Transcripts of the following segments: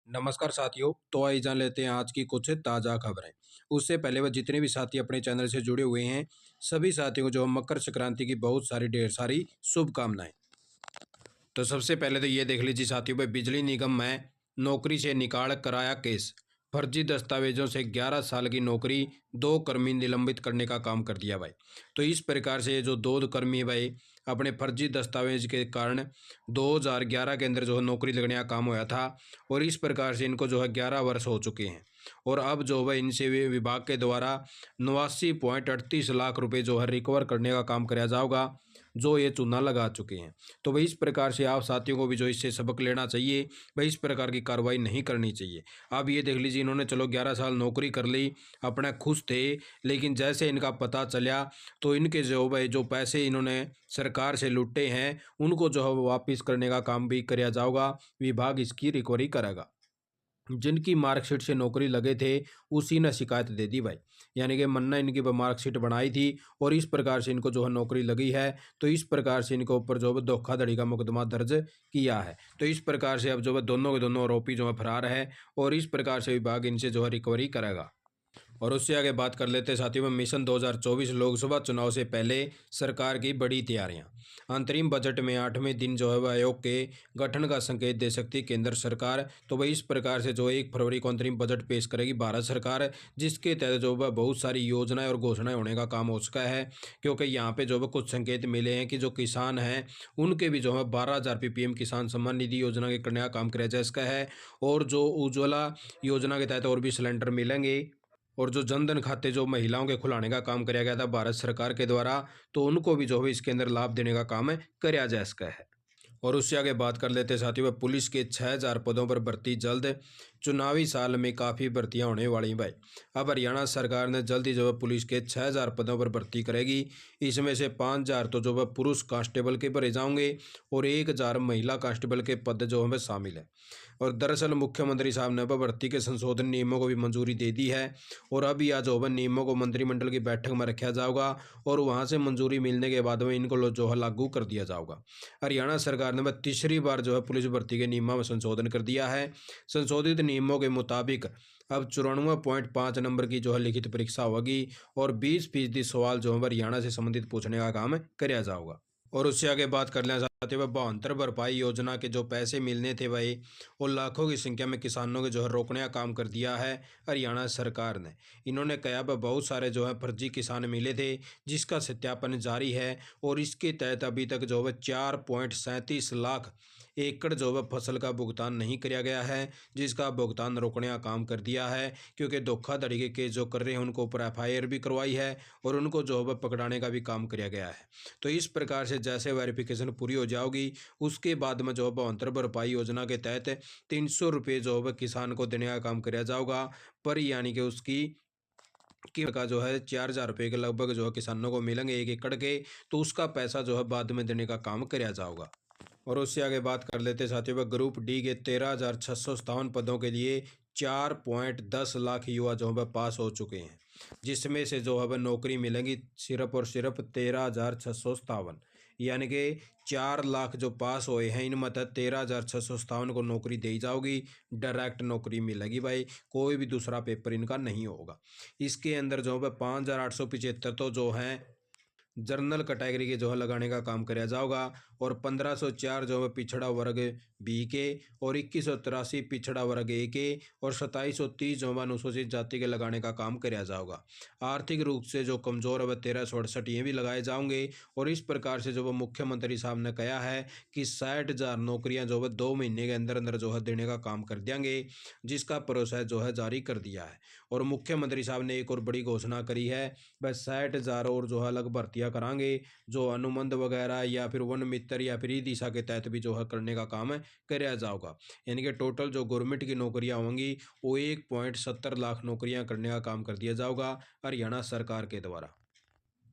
नमस्कार साथियों। तो आइए जान लेते हैं आज की कुछ ताज़ा खबरें। उससे पहले वह जितने भी साथी अपने चैनल से जुड़े हुए हैं, सभी साथियों को जो मकर संक्रांति की बहुत सारी ढेर सारी शुभकामनाएं। तो सबसे पहले तो ये देख लीजिए साथियों, भाई बिजली निगम में नौकरी से निकाल कराया केस। फर्जी दस्तावेजों से 11 साल की नौकरी, 2 कर्मी निलंबित करने का काम कर दिया भाई। तो इस प्रकार से ये जो 2 कर्मी भाई अपने फर्जी दस्तावेज के कारण 2011 के अंदर जो है नौकरी लगने का काम होया था, और इस प्रकार से इनको जो है 11 वर्ष हो चुके हैं। और अब जो है इनसे विभाग के द्वारा 89.38 लाख रुपए जो है रिकवर करने का काम कराया जाएगा, जो ये चूना लगा चुके हैं। तो भाई इस प्रकार से आप साथियों को भी जो इससे सबक लेना चाहिए, भाई इस प्रकार की कार्रवाई नहीं करनी चाहिए। अब ये देख लीजिए, इन्होंने चलो 11 साल नौकरी कर ली, अपना खुश थे, लेकिन जैसे इनका पता चला तो इनके जो भाई जो पैसे इन्होंने सरकार से लुटे हैं, उनको जो है वापस करने का काम भी कराया जाएगा। विभाग इसकी रिकवरी करेगा। जिनकी मार्कशीट से नौकरी लगे थे उसी ने शिकायत दे दी भाई, यानी कि मन्ना इनकी मार्कशीट बनाई थी और इस प्रकार से इनको जो है नौकरी लगी है। तो इस प्रकार से इनको ऊपर जो है धोखाधड़ी का मुकदमा दर्ज किया है। तो इस प्रकार से अब जो है दोनों के दोनों आरोपी जो है फरार है, और इस प्रकार से विभाग इनसे जो है रिकवरी करेगा। और उससे आगे बात कर लेते हैं साथियों में मिशन 2024 लोकसभा चुनाव से पहले सरकार की बड़ी तैयारियां। अंतरिम बजट में 8वें दिन जो है वह आयोग के गठन का संकेत दे सकती केंद्र सरकार। तो वही इस प्रकार से जो 1 फरवरी को अंतरिम बजट पेश करेगी भारत सरकार, जिसके तहत जो वह बहुत सारी योजनाएं और घोषणाएं होने का काम हो चुका है। क्योंकि यहाँ पे जो है कुछ संकेत मिले हैं कि जो किसान हैं उनके भी जो है 12,000 रुपये पीएम किसान सम्मान निधि योजना के करने का काम किया जा सका है। और जो उज्ज्वला योजना के तहत और भी सिलेंडर मिलेंगे, और जो जनधन खाते जो महिलाओं के खुलाने का काम किया गया था भारत सरकार के द्वारा, तो उनको भी जो है इसके अंदर लाभ देने का काम किया जा सका है। और उससे आगे बात कर लेते हैं साथियों, पुलिस के 6,000 पदों पर भर्ती जल्द। चुनावी साल में काफ़ी भर्तियां होने वाली भाई। अब हरियाणा सरकार ने जल्द ही जो है पुलिस के 6,000 पदों पर भर्ती करेगी। इसमें से 5,000 तो जो है पुरुष कांस्टेबल के भरे जाएंगे, और 1,000 महिला कांस्टेबल के पद जो है शामिल है। और दरअसल मुख्यमंत्री साहब ने भर्ती के संशोधन नियमों को भी मंजूरी दे दी है, और अब यह जो है नियमों को मंत्रिमंडल की बैठक में रखा जाएगा, और वहां से मंजूरी मिलने के बाद में इनको जो है लागू कर दिया जाएगा। हरियाणा सरकार ने तीसरी बार जो है पुलिस भर्ती के नियमों में संशोधन कर दिया है। संशोधित नियमों के मुताबिक अब 94.5 नंबर की जो है लिखित परीक्षा होगी, और 20% सवाल जो है हरियाणा से संबंधित पूछने का काम किया जाएगा। और उससे आगे बात कर लें साथ ही 72 भरपाई योजना के जो पैसे मिलने थे भाई, वो लाखों की संख्या में किसानों के जो है रोकने का काम कर दिया है हरियाणा सरकार ने। इन्होंने कहा भाई बहुत सारे जो है फर्जी किसान मिले थे, जिसका सत्यापन जारी है, और इसके तहत अभी तक जो है 4.37 लाख एकड़ जो है फसल का भुगतान नहीं किया गया है, जिसका भुगतान रोकने का काम कर दिया है। क्योंकि धोखाधड़ी के केस जो कर रहे हैं उनको ऊपर FIR भी करवाई है, और उनको जो है पकड़ाने का भी काम किया गया है। तो इस प्रकार से जैसे वेरिफिकेशन पूरी हो जाएगी, उसके बाद में जो है 72 भरपाई योजना के तहत 300 रुपये जो है किसान को देने का काम किया जाएगा। पर यानी कि उसकी का जो है 4,000 रुपये के लगभग जो है किसानों को मिलेंगे 1 एकड़ के। तो उसका पैसा जो है बाद में देने का काम किया जाएगा। और उससे आगे बात कर लेते हैं साथियों, ग्रुप डी के 13,657 पदों के लिए 4.10 लाख युवा जो है पास हो चुके हैं, जिसमें से जो है नौकरी मिलेंगी सिर्फ और सिर्फ 13,657, यानी कि 4 लाख जो पास हुए हैं इनमें 13,657 को नौकरी दी जाएगी। डायरेक्ट नौकरी मिलेगी भाई, कोई भी दूसरा पेपर इनका नहीं होगा। इसके अंदर जो है 5,875 तो जो हैं जर्नल कैटेगरी के जो है लगाने का काम किया जाएगा, और 1504 जो है पिछड़ा वर्ग बी के, और 2183 पिछड़ा वर्ग ए के, और 2730 जो है अनुसूचित जाति के लगाने का काम किया जाएगा। आर्थिक रूप से जो कमजोर है वह 1368 ये भी लगाए जाएंगे। और इस प्रकार से जो वो मुख्यमंत्री साहब ने कहा है कि 60,000 नौकरियां जो है 2 महीने के अंदर अंदर जो है देने का काम कर देंगे, जिसका प्रोसेस जो है जारी कर दिया है। और मुख्यमंत्री साहब ने एक और बड़ी घोषणा करी है, वह 60,000 और जो है अलग भर्तियां करांगे, जो अनुबंध वगैरह या फिर वन मित्र या फिर ई दिशा के तहत भी जो है करने का काम किया जाएगा। यानी कि टोटल जो गवर्नमेंट की नौकरियां होंगी वो 1.70 लाख नौकरियां करने का काम कर दिया जाएगा हरियाणा सरकार के द्वारा।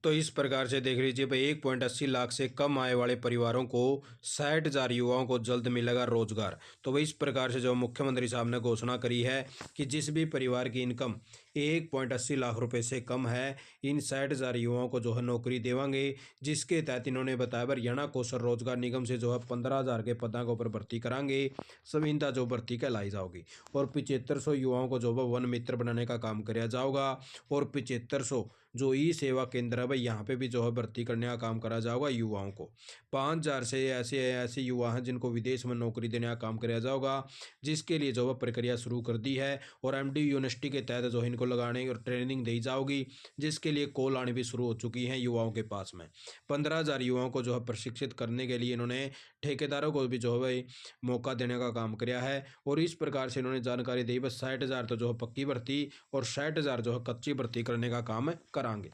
तो इस प्रकार से देख लीजिए भाई 1.80 लाख से कम आय वाले परिवारों को 60,000 युवाओं को जल्द मिलेगा रोजगार। तो वही इस प्रकार से जो मुख्यमंत्री साहब ने घोषणा करी है कि जिस भी परिवार की इनकम 1.80 लाख रुपए से कम है। इन 60,000 युवाओं को जो है नौकरी देवांगे, जिसके तहत इन्होंने बताया हरियाणा कौशल रोजगार निगम से जो है 15,000 के पदों के ऊपर भर्ती करांगे। सविनता जो भर्ती कहलाई जाओगी और 7500 युवाओं को जो है वन मित्र बनाने का काम किया जाएगा और 7500 जो ई सेवा केंद्र है भाई यहाँ पे भी जो है भर्ती करने का काम करा जाएगा युवाओं को। 5,000 से ऐसे युवा हैं जिनको विदेश में नौकरी देने का काम किया जाएगा, जिसके लिए जो है प्रक्रिया शुरू कर दी है और एमडी यूनिवर्सिटी के तहत जो है इनको लगाने और ट्रेनिंग दी जाओगी, जिसके लिए कॉल आनी भी शुरू हो चुकी है युवाओं के पास में। 15,000 युवाओं को जो है प्रशिक्षित करने के लिए इन्होंने ठेकेदारों को भी जो है भाई मौका देने का काम किया है और इस प्रकार से इन्होंने जानकारी दी। बस 60,000 तो जो है पक्की भर्ती और 60,000 जो है कच्ची भर्ती करने का काम करांगे।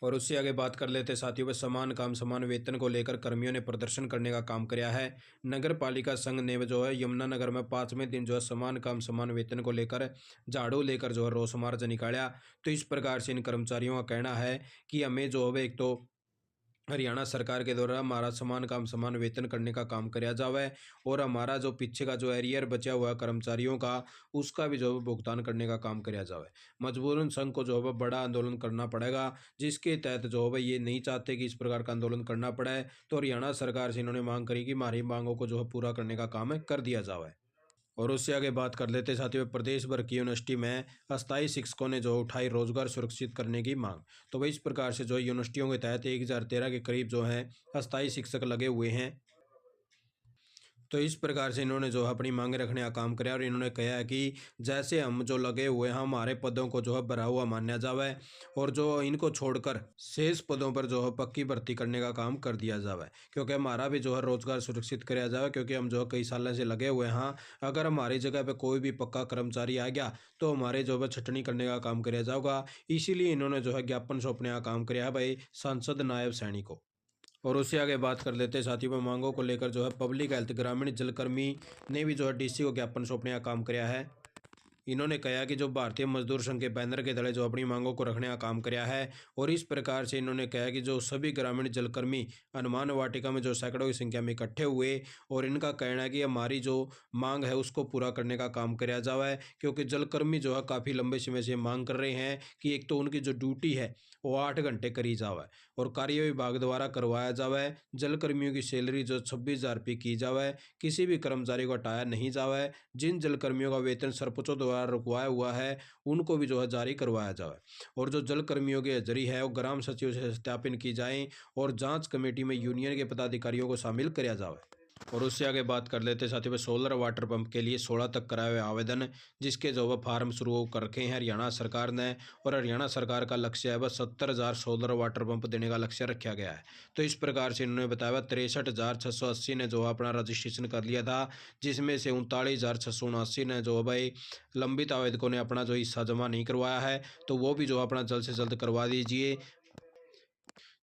और उससे आगे बात कर लेते साथियों, समान काम समान वेतन को लेकर कर्मियों ने प्रदर्शन करने का काम किया है। नगर पालिका संघ ने जो है यमुनानगर में 5वें दिन जो है समान काम समान वेतन को लेकर झाड़ू लेकर जो है रोष मार्च निकाला। तो इस प्रकार से इन कर्मचारियों का कहना है कि हमें जो है एक तो हरियाणा सरकार के द्वारा हमारा समान काम समान वेतन करने का काम किया जावे और हमारा जो पीछे का जो एरियर बचा हुआ है कर्मचारियों का, उसका भी जो है भुगतान करने का काम किया जावे। मजबूरन संघ को जो है बड़ा आंदोलन करना पड़ेगा, जिसके तहत जो है ये नहीं चाहते कि इस प्रकार का आंदोलन करना पड़े। तो हरियाणा सरकार से इन्होंने मांग करी कि हमारी मांगों को जो है पूरा करने का काम कर दिया जावे। और उससे आगे बात कर लेते साथियों, प्रदेश भर की यूनिवर्सिटी में अस्थायी शिक्षकों ने जो उठाई रोजगार सुरक्षित करने की मांग। तो वही इस प्रकार से जो यूनिवर्सिटियों के तहत 1013 के करीब जो है अस्थायी शिक्षक लगे हुए हैं। तो इस प्रकार से इन्होंने जो है अपनी मांग रखने का काम किया और इन्होंने कहा है कि जैसे हम जो लगे हुए हैं हमारे पदों को जो है भरा हुआ माना जावे और जो इनको छोड़कर शेष पदों पर जो है पक्की भर्ती करने का काम कर दिया जावे, क्योंकि हमारा भी जो है रोजगार सुरक्षित किया जावे, क्योंकि हम जो है कई सालों से लगे हुए हैं। अगर हमारी जगह पर कोई भी पक्का कर्मचारी आ गया तो हमारे जो है छटनी करने का काम किया जाएगा। इसीलिए इन्होंने जो है ज्ञापन सौंपने का काम किया है भाई सांसद नायब सैनी को। और उससे आगे बात कर लेते हैं साथियों में मांगों को लेकर जो है पब्लिक हेल्थ ग्रामीण जलकर्मी ने भी जो है डीसी को ज्ञापन सौंपने का काम किया है। इन्होंने कहा कि जो भारतीय मजदूर संघ के बैनर के तले जो अपनी मांगों को रखने का काम किया है और इस प्रकार से इन्होंने कहा कि जो सभी ग्रामीण जलकर्मी हनुमान वाटिका में जो सैकड़ों की संख्या में इकट्ठे हुए और इनका कहना है कि हमारी जो मांग है उसको पूरा करने का काम किया जाए, क्योंकि जलकर्मी जो है काफ़ी लंबे समय से मांग कर रहे हैं कि एक तो उनकी जो ड्यूटी है वो 8 घंटे करी जावे और कार्य विभाग द्वारा करवाया जावे। जलकर्मियों की सैलरी जो 26,000 रुपये की जावे, किसी भी कर्मचारी को हटाया नहीं जावे। जिन जलकर्मियों का वेतन सरपंचों द्वारा रुकवाया हुआ है उनको भी जो है जारी करवाया जाए और जो जलकर्मियों की हाजिरी है वो ग्राम सचिव से सत्यापन की जाए और जांच कमेटी में यूनियन के पदाधिकारियों को शामिल किया जाए। और उससे आगे बात कर लेते साथियों में सोलर वाटर पंप के लिए 16 तक कराए हुए आवेदन, जिसके जो है फार्म शुरू कर रखे हैं हरियाणा सरकार ने और हरियाणा सरकार का लक्ष्य है बस 70,000 सोलर वाटर पंप देने का लक्ष्य रखा गया है। तो इस प्रकार से इन्होंने बताया 63,680 ने जो अपना रजिस्ट्रेशन कर लिया था, जिसमें से 39,679 ने जो भाई लंबित आवेदकों ने अपना जो हिस्सा जमा नहीं करवाया है, तो वो भी जो अपना जल्द से जल्द करवा दीजिए,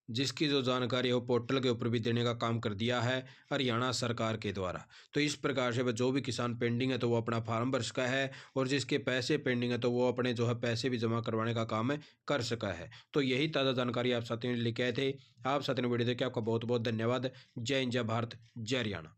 जिसकी जो जानकारी है वो पोर्टल के ऊपर भी देने का काम कर दिया है हरियाणा सरकार के द्वारा। तो इस प्रकार से जो भी किसान पेंडिंग है तो वो अपना फार्म भर सका है और जिसके पैसे पेंडिंग है तो वो अपने जो है पैसे भी जमा करवाने का काम कर सका है। तो यही ताज़ा जानकारी आप साथियों ने लेके आए थे। आप साथियों ने वीडियो देखे, आपका बहुत बहुत धन्यवाद। जय हिंद, जय भारत, जय हरियाणा।